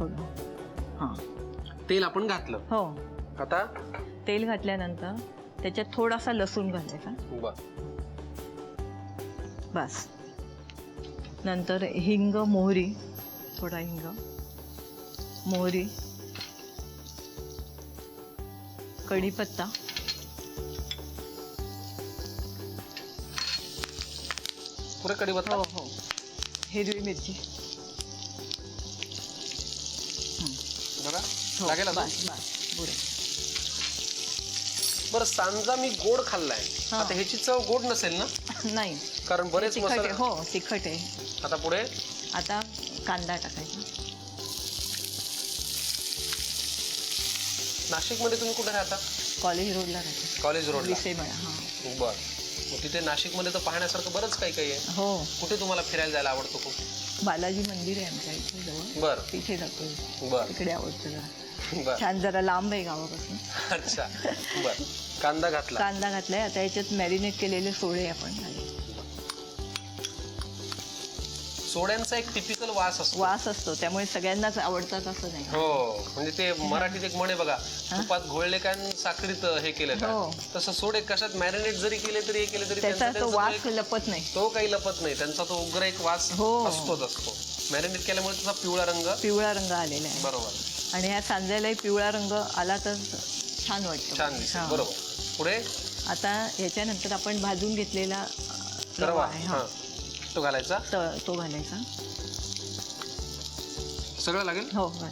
थोडं. हां, तेल आपण घातलं. हो. आता तेल घातल्यानंतर त्याच्यात थोडासा लसूण घालायचा. बर. बस. नंतर हिंग, मोहरी, थोडा हिंग, मोहरी, कढीपत्ता, पुरे कढीपत्ता. हो हो, हिरवी मिरची. बघा हो, लागेल अजून? बस बस पुरे. बरं, सांजा मी गोड खाल्लाय. हा. आता ह्याची चव गोड नसेल ना? नाही, कारण बरेच तिखट आहे. मसाले. हो, तिखट आहे. आता पुढे आता कांदा टाकायचा. नाशिकमध्ये तुम्ही कुठे राहता? कॉलेज रोडला राहते. कॉलेज रोडला. विसेमळा. हां. बर. मग तिथे नाशिकमध्ये तर पाहण्यासारखं बरंच काही काही आहे. हो, कुठे तुम्हाला फिरायला जायला आवडतं खूप? बालाजी मंदिर आहे आमच्या इथे जवळ. बर तिथे जातो. बर तिकडे आवडतं जरा. बर. छान, जरा लांब आहे गावापासून. अच्छा. बर. कांदा घातला. कांदा घातलाय. आता याच्यात मॅरिनेट केलेले सोडे आपण घालायचे. सोड्यांचा एक टिपिकल वास असतो. वास असतो, त्यामुळे सगळ्यांनाच आवडतात असं नाही. हो, म्हणजे ते मराठीत एक म्हणे बघा, तुपात घोळले काय आणि साखरीत हे केलं का. हो. तसं सोडे कशात मॅरिनेट जरी केले तरी हे केले तरी त्याचा तो वास एक- लपत नाही. तो काही लपत नाही. त्यांचा तो उग्र एक वास हो. असतोच असतो. मॅरिनेट केल्यामुळे त्याचा पिवळा रंग. पिवळा रंग आलेला आहे. बरोबर. आणि ह्या सांज्यालाही पिवळा रंग आला तर छान वाटतं. छान दिसत. हां. बरोबर. पुढे आता याच्यानंतर आपण भाजून घेतलेला रवा. रवा आहे. हा, तो घालायचा. तो घालायचा. सगळं लागेल. हो, घाल.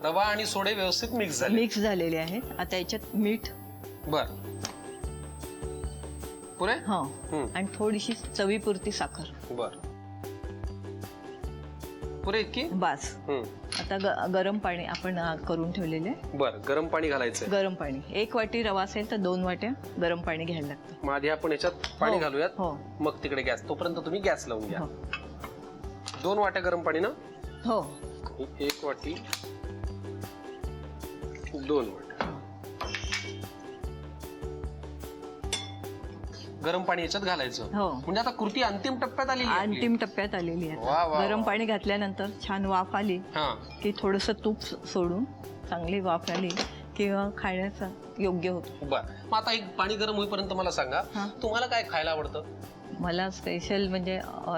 रवा आणि सोडे व्यवस्थित मिक्स झाले. मिक्स झालेले आहेत. आता याच्यात मीठ. बर. पुरे. हो, आणि थोडीशी चवीपुरती साखर. बर. पुरे इतकी. बास. आता गरम पाणी आपण करून ठेवलेले. बर. गरम पाणी घालायचं. गरम पाणी 1 वाटी रवा असेल तर 2 वाट्या गरम पाणी घ्यायला लागतं. मग आधी आपण याच्यात पाणी हो. घालूयात. हो. मग तिकडे गॅस. तोपर्यंत तुम्ही गॅस लावून घ्या. हो. 2 वाट्या गरम पाणी ना. हो. 1 वाटी 2 वाट्या गरम पाणी याच्यात घालायचं. हो. म्हणजे आता कृती अंतिम टप्प्यात आलेली आहे आपली. अंतिम टप्प्यात आलेली आहे. वा, वा, गरम वा. पाणी घातल्यानंतर छान वाफ आली हा. की थोडंसं तूप सोडून चांगली वाफ आली किंवा खाण्याचा योग्य होतो. बर. मग आता एक पाणी गरम होईपर्यंत मला सांगा, हा. तुम्हाला काय खायला आवडतं? मला स्पेशल म्हणजे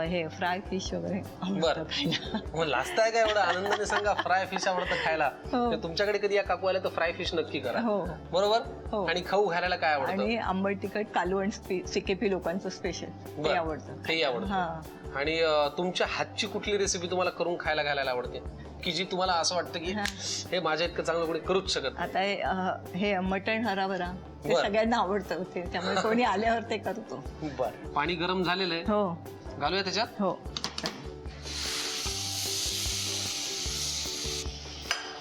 हे फ्राय फिश वगैरे आवडतं बरं. खायला. मग लाजताय काय एवढं आनंदाने सांगा. फ्राय फिश आवडतं खायला. हो. तर तुमच्याकडे कधी या काकू आल्या तर फ्राय फिश नक्की करा. हो. बरोबर. हो. आणि खाऊ घालायला काय आवडतं? आणि आंबट तिखट कालवण सिकेपी लोकांचं स्पेशल ते बरं. आवडतं. तेही आवडतं. हा. आणि तुमच्या हातची कुठली रेसिपी तुम्हाला करून खायला घालायला आवडते, की जी तुम्हाला असं वाटतं की हा. हे माझ्या इतकं चांगलं कोणी करूच शकत नाही? आता हे मटण हराभरा ते बरं. सगळ्यांना आवडतं ते, त्यामुळे कोणी आल्यावर ते करतो. बरं. पाणी गरम झालेलं आहे. हो. घालूया त्याच्यात. हो.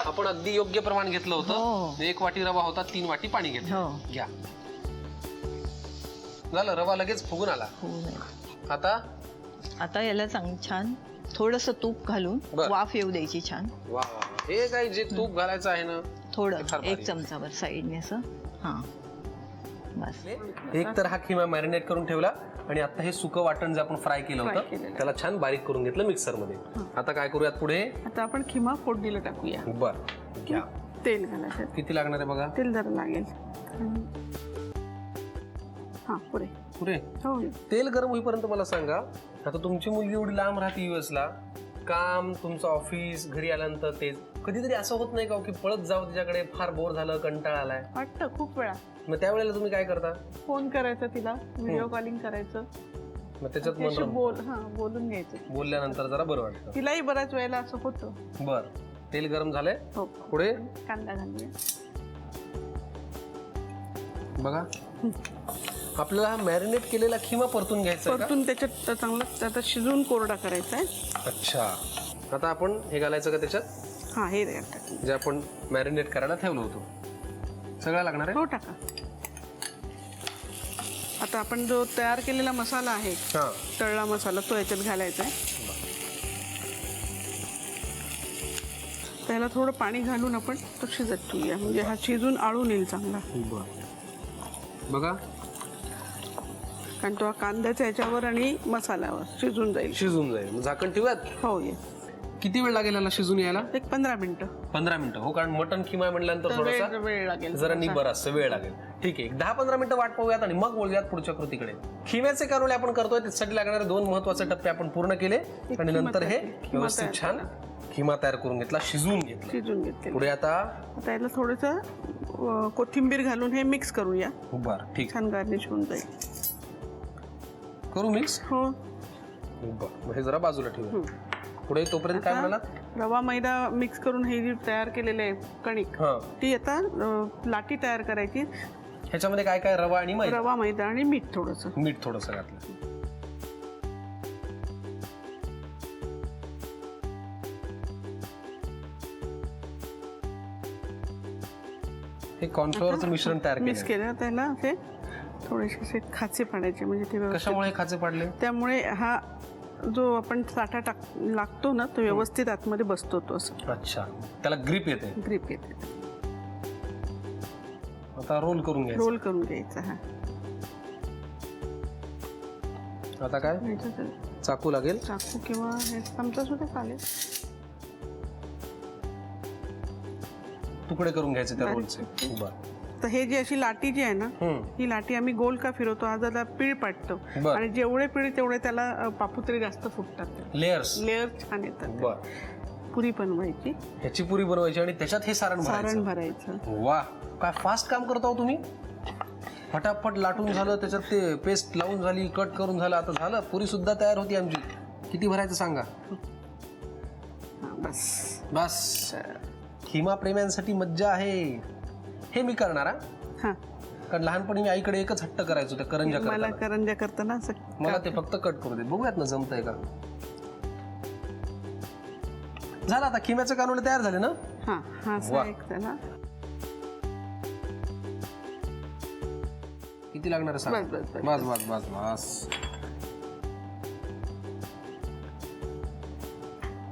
आपण अगदी योग्य प्रमाण घेतलं हो. होतं. 1 वाटी रवा होता, 3 वाटी पाणी घेतलं. हो. घ्या. झालं. रवा लगेच फुगून आला. हो नाही. आता याला छान थोडंसं तूप घालून बरं. वाफ येऊ द्यायची छान. वा वा. हे काय जे तूप घालायचं आहे ना, थोडं हे फार भारी. 1 चमचावर साईडने असं. हां, बस. एक तर हा खिमा मॅरिनेट करून ठेवला आणि आता हे सुकं वाटण जे आपण फ्राय केलं होतं त्याला छान बारीक करून घेतलं मिक्सर मध्ये. आता काय करूयात पुढे? आता आपण खिमा फोडणीला टाकूया. बर. घ्या. तेल घालायचं. किती लागणार आहे बघा. तेल जरा लागेल. हा, पुढे. पुढे. हो. तेल गरम होईपर्यंत मला सांगा, आता तुमची मुलगी एवढी लांब राहते US ला, काम, तुमचं ऑफिस, घरी आल्यानंतर तेच कधीतरी असं होत नाही का की पळत जाऊ तिच्याकडे, फार बोर झालं, कंटाळा आलाय, वाटतं खूप वेळा. मग त्यावेळेला तुम्ही काय करता? फोन करायचा तिला, व्हिडिओ कॉलिंग करायचं, मग त्याच्यात तिच्याशी मन बोलून घ्यायचं. बोलल्यानंतर जरा बरं वाटतं. तिलाही बऱ्याच वेळेला असं होतं. बर. तेल गरम झालंय. हो. पुढे कांदा घालूया. बघा, आपल्याला हा मॅरिनेट केलेला खिमा परतून घ्यायचा आहे का? परतून त्याच्यात चांगलं आता शिजवून कोरडा करायचा आहे. अच्छा. आता आपण हे घालायचं का त्याच्यात, हा, हे टाका. जे आपण मॅरिनेट करायला ठेवलं होतं? सगळं लागणार आहे. हो, टाका. आता आपण जो तयार केलेला मसाला आहे, हा. तळला मसाला, तो याच्यात घालायचा आहे. त्याला थोडं पाणी घालून आपण तो शिजत ठेवूया, म्हणजे हा शिजून आळून येईल चांगला. बघा, कारण तो कांद्याच्या याच्यावर आणि मसाल्यावर शिजून जाईल. शिजून जाईल. झाकण ठेवूयात. हो, ये. किती वेळ लागेल याला शिजून यायला? एक 15 मिनिटं. 15 मिनिटं. हो, कारण मटन खिमा म्हटल्यानंतर थोडासा वेळ लागेल. जरा बराचसा वेळ लागेल. ठीक आहे, 10-15 मिनिटं वाट पाहूयात आणि मग बोलूयात पुढच्या कृतीकडे. खिम्याचे कानोले आपण करतोय, त्यासाठी लागणारे 2 महत्वाचे टप्पे आपण पूर्ण केले आणि नंतर हे व्यवस्थित छान खिमा तयार करून घेतला, शिजवून घेतला. पुढे आता याला थोडंसं कोथिंबीर घालून हे मिक्स करूया. बरं, ठीक. छान गार्निश होऊन जाईल. करू मिक्स. हो, बरं, हे जरा बाजूला ठेवू. पुढे तोपर्यंत काय म्हणाला? रवा मैदा मिक्स करून हे जी तयार केलेले आहे कणिक, ती आता लाटी तयार करायची. ह्याच्यामध्ये काय काय? रवा आणि मैदा. रवा मैदा आणि मीठ थोडंसं घातलं. हे कॉर्नफ्लोअरचं मिश्रण तयार मिक्स केलं. त्याला असे थोडेसे असे खाचे पाडायचे, म्हणजे ते व्यवस्थित. कशामुळे खाचे पाडले? त्यामुळे हा जो आपण साठा लागतो ना, तो व्यवस्थित आतमध्ये बसतो तो असं. अच्छा, त्याला ग्रिप येते. आता रोल करून घ्यायचा. हा, आता काय? चाकू लागेल? चाकू किंवा हे चमचा सुद्धा चालेल. तुकडे करून घ्यायचे त्या रोलचे. तर हे जी अशी लाटी जी आहे ना, ही लाटी आम्ही गोल का फिरवतो, हा जरा पीळ पाडतो आणि जेवढे पीळ तेवढे त्याला पापुत्रे जास्त फुटतात. लेअर छान येतात. पुरी बनवायची, ह्याची पुरी बनवायची आणि त्याच्यात हे सारण भरायचं. वा, काय फास्ट काम करता तुम्ही. फटाफट लाटून झालं, त्याच्यात ते पेस्ट लावून झाली, कट करून झालं, आता झालं पुरी सुद्धा तयार होती आमची. किती भरायचं सांगा? बस. खिमा प्रेम्यांसाठी मज्जा आहे. हे मी करणार. कारण लहानपणी मी आईकडे एकच हट्ट करायचो, त्या करंजा करताना मला ते फक्त कट करू दे. बघूयात ना जमतंय का. झालं, आता खिम्याचे कानोले तयार झाले ना. किती लागणार आहे? बस.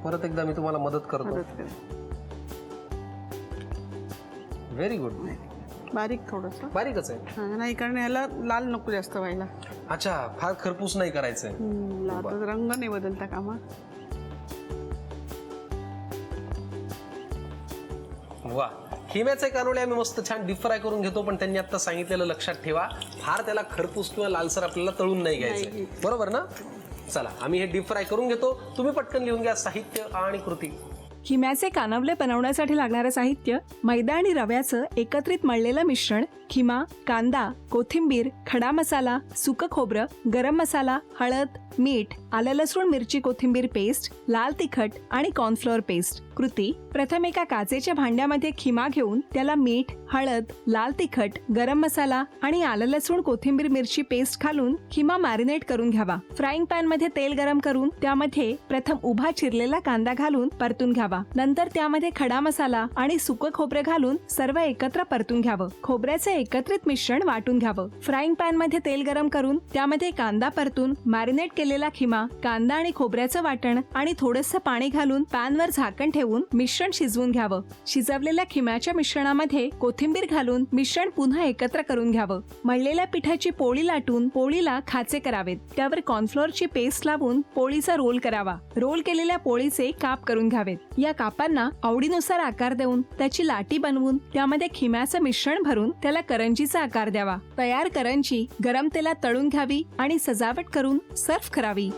परत एकदा मी तुम्हाला मदत करतो. Very good. बारीक थोडंसं. बारीकच आहे. नाही, कारण ह्याला लाल नको जास्त व्हायला. अच्छा, फार खरपूस नाही करायचंय. रंग नाही बदलता कामा. वा, खिम्याचे कानोले आम्ही मस्त छान डीप फ्राय करून घेतो, पण त्यांनी आता सांगितलेलं लक्षात ठेवा, फार त्याला खरपूस किंवा लालसर आपल्याला तळून नाही घ्यायचं. बरोबर ना? चला, आम्ही हे डीप फ्राय करून घेतो. तुम्ही पटकन लिहून घ्या साहित्य आणि कृती. खिम्याचे कानवले बनवण्यासाठी लागणारे साहित्य: मैदा आणि रव्याचं एकत्रित मळलेलं मिश्रण, खिमा, कांदा, कोथिंबीर, खडा मसाला, सुकं खोबरं, गरम मसाला, हळद, मीठ, आलं लसूण मिरची कोथिंबीर पेस्ट, लाल तिखट आणि कॉर्नफ्लोअर पेस्ट. कृती: प्रथम एका काचेच्या भांड्यामध्ये खिमा घेऊन त्याला मीठ, हळद, लाल तिखट, गरम मसाला आणि आलं लसूण कोथिंबीर मिरची पेस्ट घालून खिमा मॅरिनेट करून घ्यावा. फ्राईंग पॅन मध्ये तेल गरम करून त्यामध्ये प्रथम उभा चिरलेला कांदा घालून परतून घ्यावा. नंतर त्यामध्ये खडा मसाला आणि सुकं खोबरं घालून सर्व एकत्र परतून घ्यावं. खोबऱ्याचे एकत्रित मिश्रण वाटून घ्यावं. फ्राईंग पॅन मध्ये तेल गरम करून त्यामध्ये कांदा परतून मॅरिनेट केलेला खिमा, कांदा आणि खोबऱ्याचं वाटण आणि थोडंसं पाणी घालून पॅनवर झाकण ठेवून मिश्रण शिजवून घ्यावं. शिजवलेल्या खिम्याच्या मिश्रणामध्ये कोथिंबीर घालून मिश्रण पुन्हा एकत्र करून घ्यावं. मळलेल्या पिठाची पोळी लाटून पोळीला खाचे करावेत. त्यावर कॉर्नफ्लोअरची पेस्ट लावून पोळीचा रोल करावा. रोल केलेल्या पोळीचे काप करून घ्यावेत. या कापांना आवडीनुसार आकार देऊन त्याची लाटी बनवून त्यामध्ये खिम्याचं मिश्रण भरून त्याला करंजीचा आकार द्यावा. तयार करंजी गरम तेलात तळून घ्यावी आणि सजावट करून सर्व्ह करावी.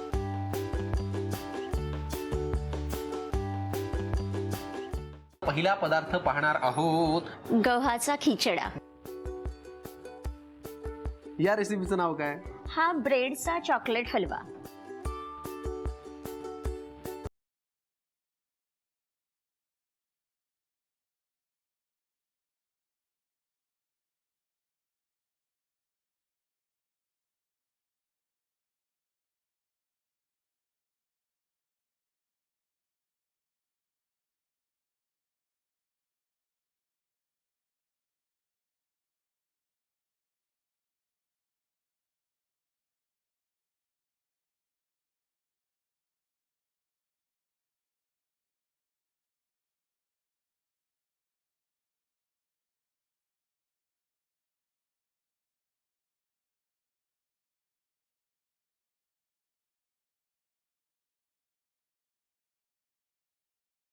पहिला पदार्थ पाहणार आहोत, गव्हाचा खिचडा. या रेसिपीचं नाव काय? हा ब्रेडचा चॉकलेट हलवा.